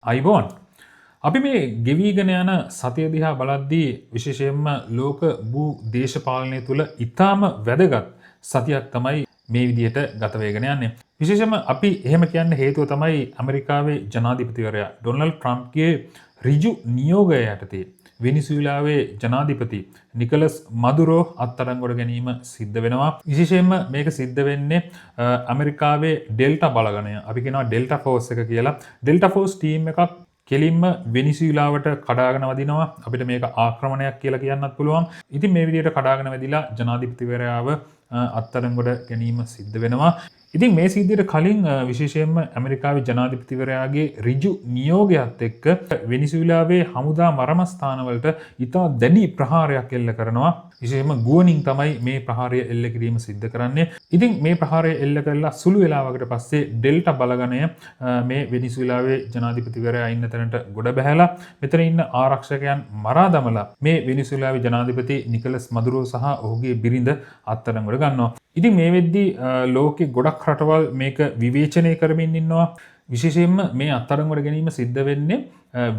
අයිබෝන් අපි මේ ගෙවීගෙන යන සතිය දිහා බලද්දී විශේෂයෙන්ම ලෝක භූ දේශපාලනය තුළ ඉතාම වැදගත් සතියක් තමයි මේ විදිහට ගත වෙගෙන යන්නේ. විශේෂයෙන්ම අපි එහෙම කියන්න හේතුව තමයි ඇමරිකාවේ ජනාධිපතිවරයා ඩොනල්ඩ් ට්‍රම්ප්ගේ ඍජු නියෝගය යටතේ වෙනිසුලාවේ ජනාධිපති නිකලස් මදුරෝ අත්අඩංගුවට ගැනීම සිද්ධ වෙනවා. විශේෂයෙන්ම මේක සිද්ධ වෙන්නේ ඇමරිකාවේ ඩෙල්ටා බලගණය. අපි කියනවා ඩෙල්ටා ෆෝස් එක කියලා. ඩෙල්ටා ෆෝස් ටීම් එකක් කෙලින්ම වෙනිසුලාවට කඩාගෙන වදිනවා. අපිට මේක ආක්‍රමණයක් කියලා කියන්නත් පුළුවන්. ඉතින් මේ විදිහට කඩාගෙන වැදිලා ජනාධිපතිවරයාව අත්අඩංගුවට ගැනීම සිද්ධ වෙනවා. ඉතින් මේ සිද්ධියට කලින් විශේෂයෙන්ම ඇමරිකාවේ ජනාධිපතිවරයාගේ ඍජු නියෝගයත් එක්ක වෙනිසුලාවේ හමුදා මරමස්ථානවලට ඉතා දැඩි ප්‍රහාරයක් එල්ල කරනවා. විශේෂයෙන්ම ගුවනින් තමයි මේ ප්‍රහාරය එල්ල කිරීම සිද්ධ කරන්නේ. ඉතින් මේ ප්‍රහාරය එල්ල කරලා සුළු වේලාවකට පස්සේ ඩෙල්ටා බලගණය මේ වෙනිසුලාවේ ජනාධිපතිවරයා ඉන්න තැනට ගොඩ බැහැලා මෙතන ඉන්න ආරක්ෂකයන් මරා දමලා මේ වෙනිසුලාවේ ජනාධිපති නිකලස් මදුරෝ සහ ඔහුගේ බිරිඳ අත්අඩංගුවට ගන්නවා. ඉතින් මේ වෙද්දී ලෝකෙ ගොඩක් රටවල් මේක විවේචනය කරමින් ඉන්නවා. විශේෂයෙන්ම මේ අත්අඩංගුවට ගැනීම සිද්ධ වෙන්නේ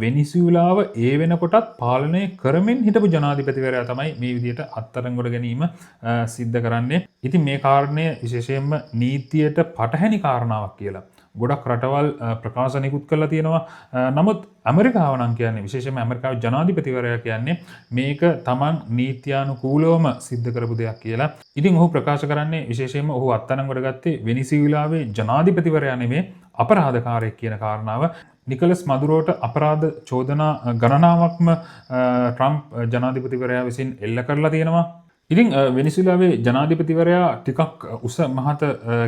වෙනිසුලාව ඒ වෙනකොටත් පාලනය කරමින් හිටපු ජනාධිපතිවරයා තමයි මේ විදිහට අත්අඩංගුවට ගැනීම සිද්ධ කරන්නේ. ඉතින් මේ කාරණය විශේෂයෙන්ම නීතියට පටහැනි කාරණාවක් කියලා ගොඩක් රටවල් ප්‍රකාශනිකුත් කරලා තියෙනවා. නමුත් ඇමරිකාව නම් කියන්නේ විශේෂයෙන්ම ඇමරිකාවේ ජනාධිපතිවරයා කියන්නේ මේක තමන් නීත්‍යානුකූලවම සිද්ධ කරපු දෙයක් කියලා. ඉතින් ඔහු ප්‍රකාශ කරන්නේ විශේෂයෙන්ම ඔහු අත්අඩංගුවට ගත්තේ වෙනිසුලාවේ ජනාධිපතිවරයා නෙමේ අපරාධකාරයෙක් කියන කාරණාව. නිකලස් මදුරෝට අපරාධ චෝදනා ගණනාවක්ම ට්‍රම්ප් ජනාධිපතිවරයා විසින් එල්ල කරලා තියෙනවා. ඉතින් වෙනිසුලාවේ ජනාධිපතිවරයා ටිකක් උස මහත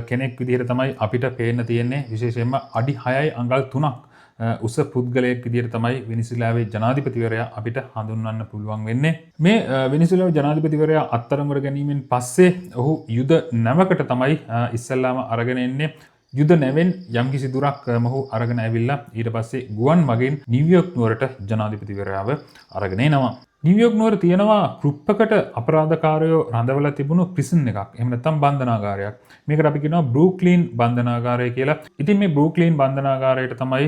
කෙනෙක් විදිහට තමයි අපිට පේන්න තියෙන්නේ. විශේෂයෙන්ම අඩි 6යි අඟල් 3ක් උස පුද්ගලයෙක් විදිහට තමයි වෙනිසුලාවේ ජනාධිපතිවරයා අපිට හඳුන්වන්න පුළුවන් වෙන්නේ. මේ වෙනිසුලාවේ ජනාධිපතිවරයා අත්අඩංගුවට ගැනීමෙන් පස්සේ ඔහු යුද නැවකට තමයි ඉස්සල්ලාම අරගෙන එන්නේ. යුද නැවෙන් යම්කිසි දුරක් මොහු අරගෙන ඇවිල්ලා ඊට පස්සේ ගුවන් මගින් නිව්යෝක් නුවරට ජනාධිපතිවරයාව අරගෙන එනවා. නිව්යෝක් නුවර තියෙනවා ගෲප්පකට අපරාධකාරයෝ රඳවලා තිබුණු ප්‍රිසන් එකක්. එහෙම නැත්නම් බන්ධනාගාරයක්. මේකට අපි කියනවා බෲක්ලින් බන්ධනාගාරය කියලා. ඉතින් මේ බෲක්ලින් බන්ධනාගාරයට තමයි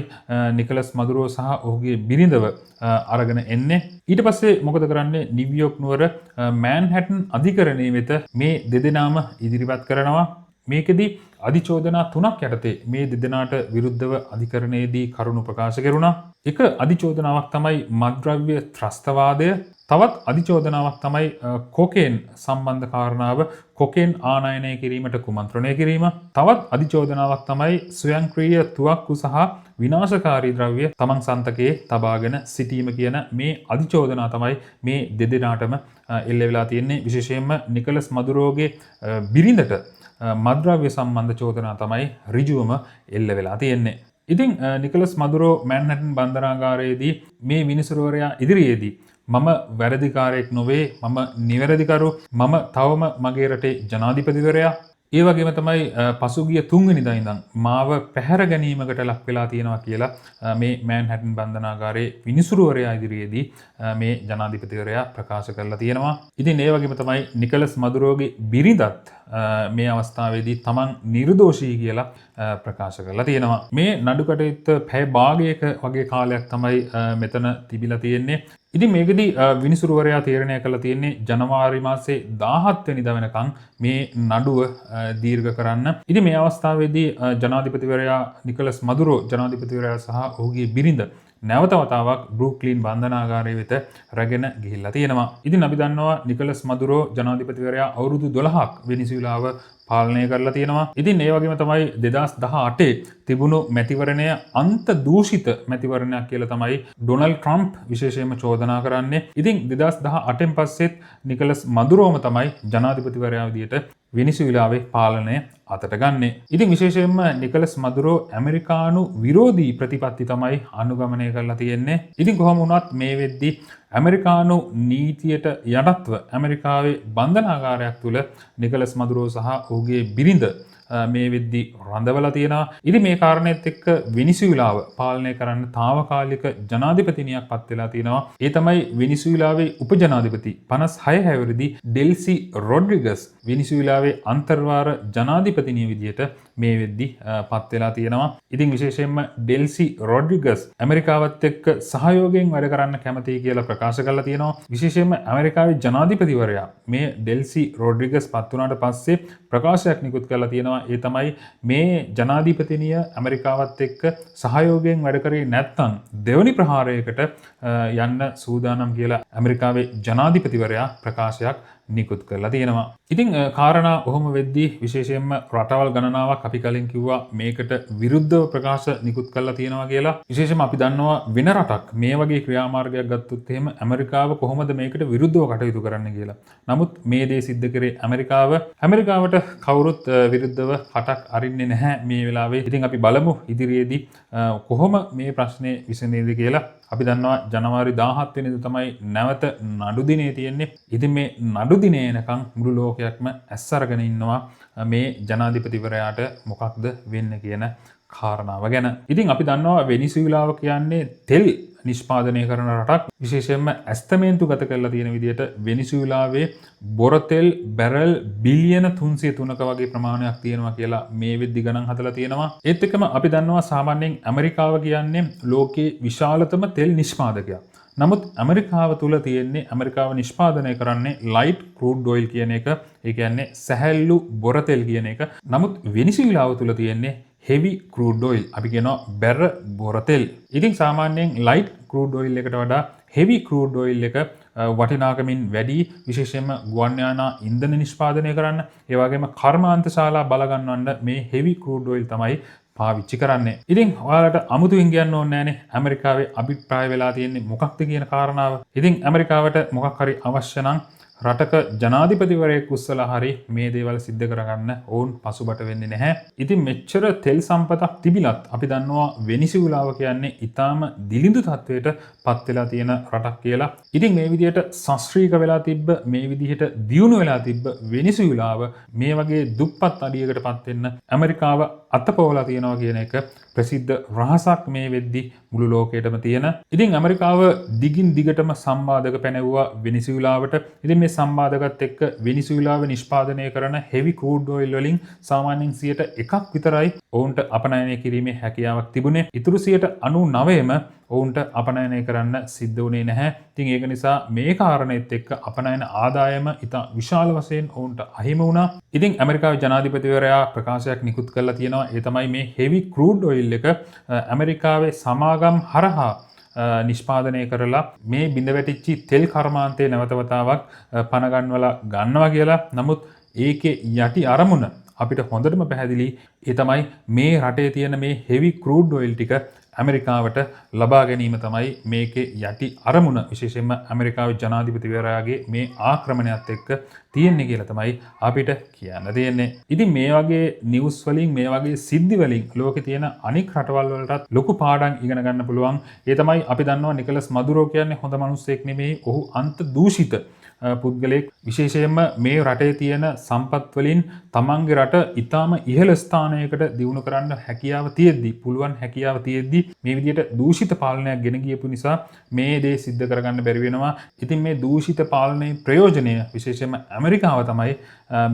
නිකලස් මදුරෝ සහ ඔහුගේ බිරිඳව අරගෙන එන්නේ. ඊට පස්සේ මොකද කරන්නේ? නිව්යෝක් නුවර මෑන්හටන් අධිකරණයේ වෙත මේ දෙදෙනාම ඉදිරිපත් කරනවා. මේකෙදී අධිචෝදනා 3ක් යටතේ මේ දෙදෙනාට විරුද්ධව අධිකරණයේදී කරුණු ප්‍රකාශ කෙරුණා. එක අධිචෝදනාවක් තමයි මත්ද්‍රව්‍ය ත්‍රස්තවාදය. තවත් අධිචෝදනාවක් තමයි කොකේන් සම්බන්ධ කාරණාව කොකේන් ආනයනය කිරීමට කුමන්ත්‍රණය කිරීම. තවත් අධිචෝදනාවක් තමයි ස්වයංක්‍රීය තුවක්කු සහ විනාශකාරී ද්‍රව්‍ය තමන් සන්තකයේ තබාගෙන සිටීම කියන මේ අධිචෝදනා තමයි මේ දෙදෙනාටම එල්ල වෙලා තියෙන්නේ. විශේෂයෙන්ම නිකලස් මදුරෝගේ බිරිඳට මද්‍රව්‍ය සම්බන්ධ චෝදනා තමයි ඍජුවම එල්ල වෙලා තියෙන්නේ. ඉතින් නිකලස් මදුරෝ මැන්හටන් බන්ධනාගාරයේදී මේ විනිසුරුවරයා ඉදිරියේදී මම වැරදිකාරයෙක් නොවේ, මම නිවැරදිකරු, මම තවම මගේ රටේ ජනාධිපතිවරයා, ඒ වගේම තමයි පසුගිය 3 වෙනිදා ඉඳන් මාව පැහැර ගැනීමකට ලක් වෙලා තියෙනවා කියලා මේ මෑන්හටන් බන්ධනාගාරයේ විනිසුරුවරයා ඉදිරියේදී මේ ජනාධිපතිවරයා ප්‍රකාශ කරලා තියෙනවා. ඉතින් ඒ වගේම තමයි නිකලස් මදුරෝගේ බිරිඳත් මේ අවස්ථාවේදී තමන් නිර්දෝෂී කියලා ප්‍රකාශ කරලා තියෙනවා. මේ නඩුකටයුත්ත පැය භාගයක වගේ කාලයක් තමයි මෙතන තිබිලා තියෙන්නේ. ඉතින් මේකෙදී විනිසුරුවරයා තීරණය කළා තියෙන්නේ ජනවාරි මාසේ 17 වෙනිදා වෙනකන් මේ නඩුව දීර්ඝ කරන්න. ඉතින් මේ අවස්ථාවේදී ජනාධිපතිවරයා නිකලස් මදුරෝ ජනාධිපතිවරයා සහ ඔහුගේ බිරිඳ නැවත වතාවක් බෲක්ලින් බන්ධනාගාරය වෙත රැගෙන ගිහිල්ලා තියෙනවා. ඉතින් අපි දන්නවා නිකලස් මදුරෝ ජනාධිපතිවරයා අවුරුදු 12ක් වෙනිසුලාව පාලනය කරලා තියෙනවා. ඉතින් ඒ වගේම තමයි 2018 තිබුණු මැතිවරණය අන්ත දූෂිත මැතිවරණයක් කියලා තමයි ඩොනල්ඩ් ට්‍රම්ප් විශේෂයෙන්ම චෝදනා කරන්නේ. ඉතින් 2018න් පස්සෙත් නිකලස් මදුරෝම තමයි ජනාධිපතිවරයා විදියට වෙනිසුලාවේ පාලනය අතට ගන්නේ. ඉතින් විශේෂයෙන්ම නිකලස් මදුරෝ ඇමරිකානු විරෝධී ප්‍රතිපත්ති තමයි අනුගමනය කරලා තියෙන්නේ. ඉතින් කොහොම වුණත් මේ වෙද්දී ඇමරිකානු නීතියට යටත්ව ඇමරිකාවේ බන්ධනාගාරයක් තුළ නිකලස් මදුරෝ සහ ඔහුගේ බිරිඳ මේ වෙද්දි රඳවලා තියෙනවා. ඉතින් මේ කාරණේත් එක්ක වෙනිසුලාව පාලනය කරන්න తాවකාලික ජනාධිපතිනියක් පත් වෙලා තියෙනවා. ඒ තමයි වෙනිසුලාවේ උපජනාධිපති 56 හැවිරිදි ඩෙල්සි රොඩ්රිගස් වෙනිසුලාවේ අන්තර්වාර ජනාධිපතිනිය විදියට මේ වෙද්දි පත් වෙලා තියෙනවා. ඉතින් විශේෂයෙන්ම ඩෙල්සි රොඩ්රිගස් ඇමරිකාවත් එක්ක සහයෝගයෙන් වැඩ කරන්න කැමතියි කියලා ප්‍රකාශ කරලා තියෙනවා. විශේෂයෙන්ම ඇමරිකාවේ ජනාධිපතිවරයා මේ ඩෙල්සි රොඩ්රිගස් පත් වුණාට පස්සේ ප්‍රකාශයක් නිකුත් කරලා තියෙනවා. ඒ තමයි මේ ජනාධිපතිනිය ඇමරිකාවත් එක්ක සහයෝගයෙන් වැඩ කරේ නැත්නම් දෙවනි ප්‍රහාරයකට යන්න සූදානම් කියලා ඇමරිකාවේ ජනාධිපතිවරයා ප්‍රකාශයක් නිකුත් කරලා තියෙනවා. ඉතින් කාරණා ඔහොම වෙද්දී විශේෂයෙන්ම රටවල් ගණනාවක් අපි කලින් කිව්වා මේකට විරුද්ධව ප්‍රකාශ නිකුත් කරලා තියෙනවා කියලා. විශේෂයෙන්ම අපි දන්නවා වෙන රටක් මේ වගේ ක්‍රියාමාර්ගයක් ගත්තොත් එහෙම ඇමරිකාව කොහොමද මේකට විරුද්ධව කටයුතු කරන්න කියලා. නමුත් මේ දේ සිද්ධ කරේ ඇමරිකාවට කවුරුත් විරුද්ධව කටක් අරින්නේ නැහැ මේ වෙලාවේ. ඉතින් අපි බලමු ඉදිරියේදී කොහොම මේ ප්‍රශ්නේ විසඳෙයිද කියලා. අපි දන්නවා ජනවාරි 17 වෙනිදා තමයි නැවත නඩු දිනේ තියෙන්නේ. ඉතින් මේ නඩු දිනේ එනකන් මුළු ලෝකයක්ම ඇස් අරගෙන ඉන්නවා මේ ජනාධිපතිවරයාට මොකක්ද වෙන්නේ කියන කාරණාව ගැන. ඉතින් අපි දන්නවා වෙනිසුලාව කියන්නේ තෙල් නිෂ්පාදනය කරන රටක්. විශේෂයෙන්ම ඇස්තමේන්තු ගත කරලා තියෙන විදිහට වෙනිසුලාවේ බොරතෙල් බැරල් බිලියන 303ක වගේ ප්‍රමාණයක් තියෙනවා කියලා මේ වෙද්දි ගණන් හදලා තියෙනවා. ඒත් එක්කම අපි දන්නවා සාමාන්‍යයෙන් ඇමරිකාව කියන්නේ ලෝකයේ විශාලතම තෙල් නිෂ්පාදකයා. නමුත් ඇමරිකාව තුල තියෙන්නේ ඇමරිකාව නිෂ්පාදනය කරන්නේ ලයිට් ක්‍රූඩ් ඔයිල් කියන එක. ඒ කියන්නේ සැහැල්ලු බොරතෙල් කියන එක. නමුත් වෙනිසුලාව තුල තියෙන්නේ heavy crude oil. අපි කියනවා බැර බොරතෙල්. ඉතින් සාමාන්‍යයෙන් light crude oil එකට වඩා heavy crude oil එක වටිනාකමින් වැඩි. විශේෂයෙන්ම ගුවන් යානා ඉන්ධන නිෂ්පාදනය කරන්න, ඒ වගේම කර්මාන්ත ශාලා බලගන්වන්න මේ heavy crude oil තමයි පාවිච්චි කරන්නේ. ඉතින් ඔයාලට අමුතුවෙන් කියන්න ඕනේ නැහැනේ ඇමරිකාවේ අභිප්‍රාය වෙලා තියෙන්නේ මොකක්ද කියන කාරණාව. ඉතින් ඇමරිකාවට මොකක් හරි අවශ්‍ය නම් රටක ජනාධිපතිවරයෙක් උස්සලා හරි මේ දේවල් සිද්ධ කරගන්න ඕන් පසුබට වෙන්නේ නැහැ. ඉතින් මෙච්චර තෙල් සම්පතක් තිබිලත් අපි දන්නවා වෙනිසුලාව කියන්නේ ඊටාම දිලිඳු තත්වයට පත් වෙලා තියෙන රටක් කියලා. ඉතින් මේ විදිහට ශාස්ත්‍රීය වෙලා තිබ්බ මේ විදිහට දියුණු වෙලා තිබ්බ වෙනිසුලාව මේ වගේ දුප්පත් අඩියකට පත් වෙන්න ඇමරිකාව අතපොවලා තියෙනවා කියන එක ප්‍රසිද්ධ රහසක් මේ වෙද්දි මුළු ලෝකයටම තියෙන. ඉතින් ඇමරිකාව දිගින් දිගටම සම්බාධක පැනෙවුවා වෙනිසුලාවට. ඉතින් මේ සම්බාධකත් එක්ක වෙනිසුලාව නිෂ්පාදනය කරන heavy crude oil වලින් සාමාන්‍යයෙන් 1%ක් විතරයි ඔවුන්ට අපනයනය කිරීමේ හැකියාවක් තිබුණේ. ඉතුරු 99%ම ඔවුන්ට අපනයනය කරන්න සිද්ධ වුණේ නැහැ. ඉතින් ඒක නිසා මේ කාරණේත් එක්ක අපනයන ආදායම ඉතා විශාල වශයෙන් ඔවුන්ට අහිමි වුණා. ඉතින් ඇමරිකාවේ ජනාධිපතිවරයා ප්‍රකාශයක් නිකුත් කරලා තියෙනවා. ඒ තමයි මේ heavy crude oil එක ඇමරිකාවේ සමාගම් හරහා නිෂ්පාදනය කරලා මේ බිඳ වැටිච්චි තෙල් කර්මාන්තයේ නැවතවතාවක් පනගන්වලා ගන්නවා කියලා. නමුත් ඒකේ යටි අරමුණ අපිට හොඳටම පැහැදිලි. ඒ තමයි මේ රටේ තියෙන මේ heavy crude oil ටික ඇමරිකාවට ලබා ගැනීම තමයි මේකේ යටි අරමුණ. විශේෂයෙන්ම ඇමරිකාවේ ජනාධිපතිවරයාගේ මේ ආක්‍රමණයත් එක්ක තියෙන්නේ කියලා තමයි අපිට කියන්න තියෙන්නේ. ඉතින් මේ වගේ නිවුස් වලින් මේ වගේ සිද්ධි වලින් ලෝකේ තියෙන අනික් රටවල් වලටත් ලොකු පාඩම් ඉගෙන ගන්න පුළුවන්. ඒ තමයි අපි දන්නවා නිකලස් මදුරෝ කියන්නේ හොඳ මිනිස්සෙක් නෙමෙයි. ඔහු අන්ත දූෂිත පුද්ගලයෙක්. විශේෂයෙන්ම මේ රටේ තියෙන සම්පත් වලින් තමන්ගේ රට ඊටාම ඉහළ ස්ථානයකට දියුණු කරන්න හැකියාව තියෙද්දි මේ විදිහට දූෂිත පාලනයක් ගෙන ගියපු නිසා මේ දේ සිද්ධ කරගන්න බැරි වෙනවා. ඉතින් මේ දූෂිත පාලනයේ ප්‍රයෝජනය විශේෂයෙන්ම ඇමරිකාව තමයි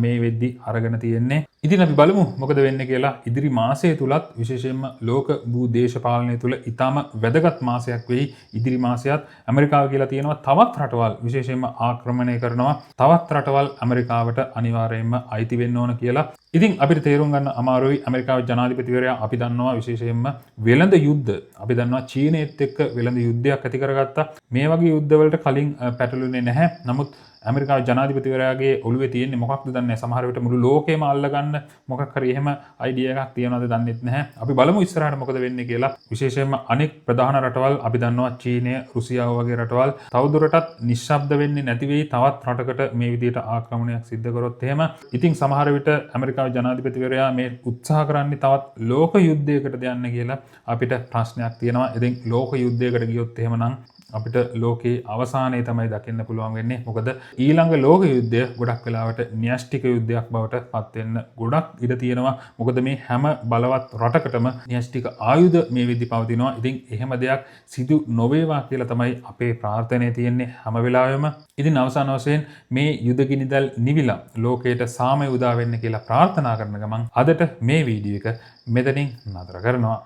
මේ වෙද්දි අරගෙන තියෙන්නේ. ඉතින් අපි බලමු මොකද වෙන්නේ කියලා. ඉදිරි මාසය තුලත් විශේෂයෙන්ම ලෝක භූ දේශපාලනය තුල ඊටාම වැදගත් මාසයක් වෙයි. ඉදිරි මාසයත් ඇමරිකාව කියලා තියෙනවා තවත් රටවල් විශේෂයෙන්ම ආක්‍රමණය කරනවා. තවත් රටවල් ඇමරිකාවට අනිවාර්යයෙන්ම අයිති වෙන්න ඕන කියලා. ඉතින් අපිට තේරුම් ගන්න අමාරුයි. ඇමරිකාවේ ජනාධිපතිවරයා අපි දන්නවා විශේෂයෙන්ම වෙළඳ යුද්ධ අපි දන්නවා චීනයේත් එක්ක වෙළඳ යුද්ධයක් ඇති කරගත්තා. මේ වගේ යුද්ධවලට කලින් පැටළුනේ නැහැ. නමුත් ඇමරිකාවේ ජනාධිපතිවරයාගේ ඔළුවේ තියෙන්නේ මොකක්ද දන්නේ නැහැ. සමහර විට මුළු ලෝකෙම අල්ලගන්න මොකක් හරි එහෙම අයිඩියා එකක් තියනවද දන්නෙත් නැහැ. අපි බලමු ඉස්සරහට මොකද වෙන්නේ කියලා. විශේෂයෙන්ම අනෙක් ප්‍රධාන රටවල් අපි දන්නවා චීනය, රුසියාව වගේ රටවල් තවදුරටත් නිශ්ශබ්ද වෙන්නේ නැති වෙයි. තවත් රටකට මේ විදිහට ආක්‍රමණයක් සිද්ධ කරොත් එහෙම. ඉතින් සමහර විට ඇමරිකාවේ ජනාධිපතිවරයා මේ උත්සාහ කරන්නේ තවත් ලෝක යුද්ධයකටද යන්න කියලා අපිට ප්‍රශ්නයක් තියෙනවා. ඉතින් ලෝක යුද්ධයකට ගියොත් එහෙමනම් අපිට ලෝකේ අවසානයේ තමයි දකින්න පුළුවන් වෙන්නේ. මොකද ඊළඟ ලෝක යුද්ධය ගොඩක් වෙලාවට න්‍යෂ්ටික යුද්ධයක් බවට පත්වෙන්න ගොඩක් ඉඩ තියෙනවා. මොකද මේ හැම බලවත් රටකටම න්‍යෂ්ටික ආයුධ මේ විදි පවතිනවා. ඉතින් එහෙම දෙයක් සිදු නොවේවා කියලා තමයි අපේ ප්‍රාර්ථනය තියෙන්නේ හැම වෙලාවෙම. ඉතින් අවසාන වශයෙන් මේ යුද ගිනිදල් නිවිලා ලෝකයට සාමය උදා වෙන්න කියලා ප්‍රාර්ථනා කරන ගමන් අදට මේ වීඩියෝ එක මෙතනින් නතර කරනවා.